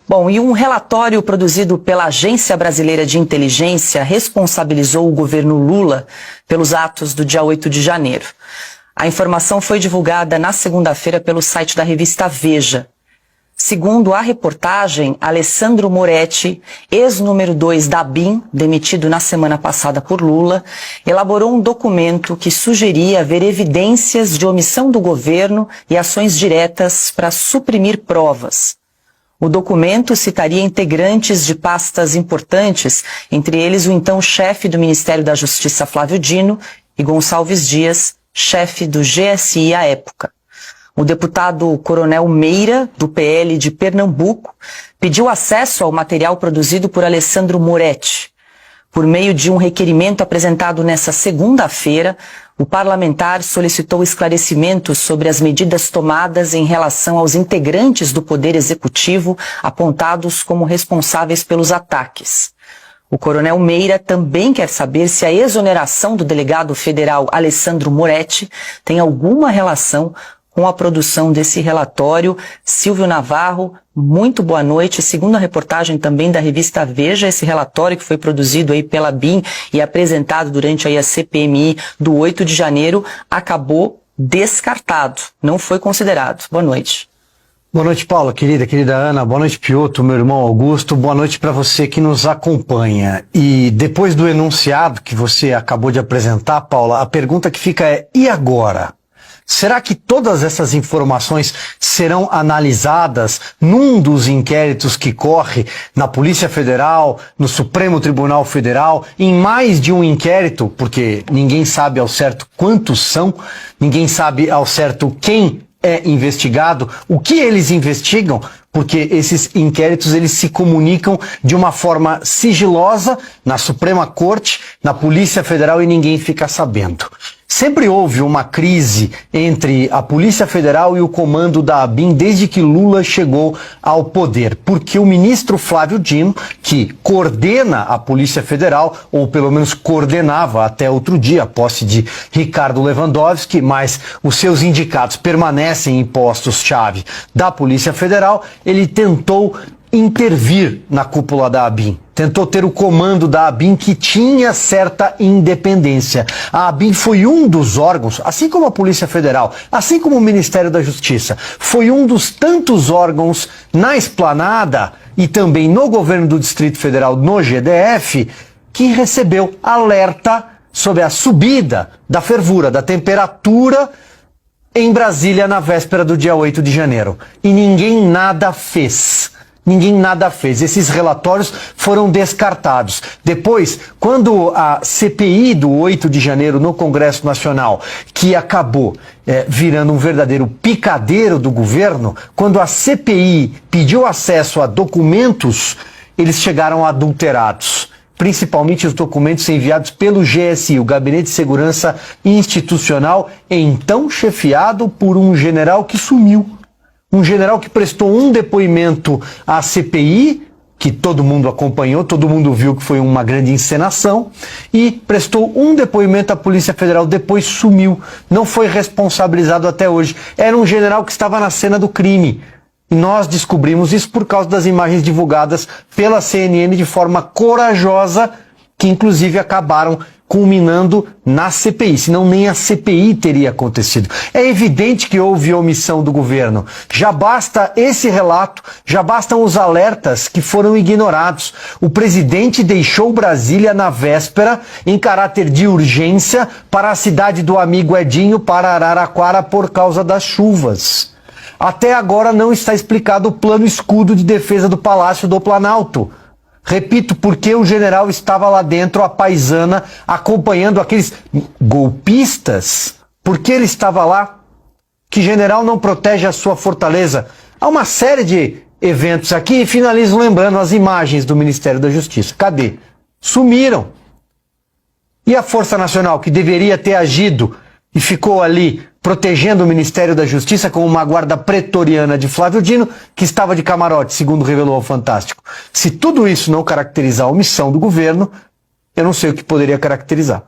Bom, e um relatório produzido pela Agência Brasileira de Inteligência responsabilizou o governo Lula pelos atos do dia 8 de janeiro. A informação foi divulgada na segunda-feira pelo site da revista Veja. Segundo a reportagem, Alessandro Moretti, ex-número 2 da ABIN, demitido na semana passada por Lula, elaborou um documento que sugeria haver evidências de omissão do governo e ações diretas para suprimir provas. O documento citaria integrantes de pastas importantes, entre eles o então chefe do Ministério da Justiça, Flávio Dino, e Gonçalves Dias, chefe do GSI à época. O deputado Coronel Meira, do PL de Pernambuco, pediu acesso ao material produzido por Alessandro Moretti. Por meio de um requerimento apresentado nesta segunda-feira, o parlamentar solicitou esclarecimentos sobre as medidas tomadas em relação aos integrantes do Poder Executivo apontados como responsáveis pelos ataques. O coronel Meira também quer saber se a exoneração do delegado federal Alessandro Moretti tem alguma relação com a produção desse relatório. Silvio Navarro, muito boa noite. Segundo a reportagem também da revista Veja, esse relatório que foi produzido aí pela ABIN e apresentado durante aí a CPMI do 8 de janeiro acabou descartado, não foi considerado. Boa noite. Boa noite, Paula, querida Ana, boa noite, Piotr, meu irmão Augusto, boa noite para você que nos acompanha. E depois do enunciado que você acabou de apresentar, Paula, a pergunta que fica é: e agora? Será que todas essas informações serão analisadas num dos inquéritos que corre na Polícia Federal, no Supremo Tribunal Federal, em mais de um inquérito? Porque ninguém sabe ao certo quantos são, ninguém sabe ao certo quem é investigado, o que eles investigam, porque esses inquéritos eles se comunicam de uma forma sigilosa na Suprema Corte, na Polícia Federal, e ninguém fica sabendo. Sempre houve uma crise entre a Polícia Federal e o comando da ABIN desde que Lula chegou ao poder, porque o ministro Flávio Dino, que coordena a Polícia Federal, ou pelo menos coordenava até outro dia, a posse de Ricardo Lewandowski, mas os seus indicados permanecem em postos-chave da Polícia Federal, ele tentou intervir na cúpula da ABIN. Tentou ter o comando da ABIN, que tinha certa independência. A ABIN foi um dos órgãos, assim como a Polícia Federal, assim como o Ministério da Justiça, foi um dos tantos órgãos na esplanada e também no governo do Distrito Federal, no GDF, que recebeu alerta sobre a subida da fervura, da temperatura em Brasília na véspera do dia 8 de janeiro. E ninguém nada fez. Ninguém nada fez. Esses relatórios foram descartados. Depois, quando a CPI do 8 de janeiro no Congresso Nacional, que acabou virando um verdadeiro picadeiro do governo, quando a CPI pediu acesso a documentos, eles chegaram adulterados. Principalmente os documentos enviados pelo GSI, o Gabinete de Segurança Institucional, então chefiado por um general que sumiu. Um general que prestou um depoimento à CPI, que todo mundo acompanhou, todo mundo viu que foi uma grande encenação, e prestou um depoimento à Polícia Federal, depois sumiu, não foi responsabilizado até hoje. Era um general que estava na cena do crime. E nós descobrimos isso por causa das imagens divulgadas pela CNN de forma corajosa, que inclusive acabaram culminando na CPI, senão nem a CPI teria acontecido. É evidente que houve omissão do governo. Já basta esse relato, já bastam os alertas que foram ignorados. O presidente deixou Brasília na véspera, em caráter de urgência, para a cidade do amigo Edinho, para Araraquara, por causa das chuvas. Até agora não está explicado o plano escudo de defesa do Palácio do Planalto. Repito, porque o general estava lá dentro, a paisana, acompanhando aqueles golpistas. Por que ele estava lá? Que general não protege a sua fortaleza? Há uma série de eventos aqui e finalizo lembrando as imagens do Ministério da Justiça. Cadê? Sumiram. E a Força Nacional, que deveria ter agido e ficou ali protegendo o Ministério da Justiça com uma guarda pretoriana de Flávio Dino, que estava de camarote, segundo revelou ao Fantástico. Se tudo isso não caracterizar a omissão do governo, eu não sei o que poderia caracterizar.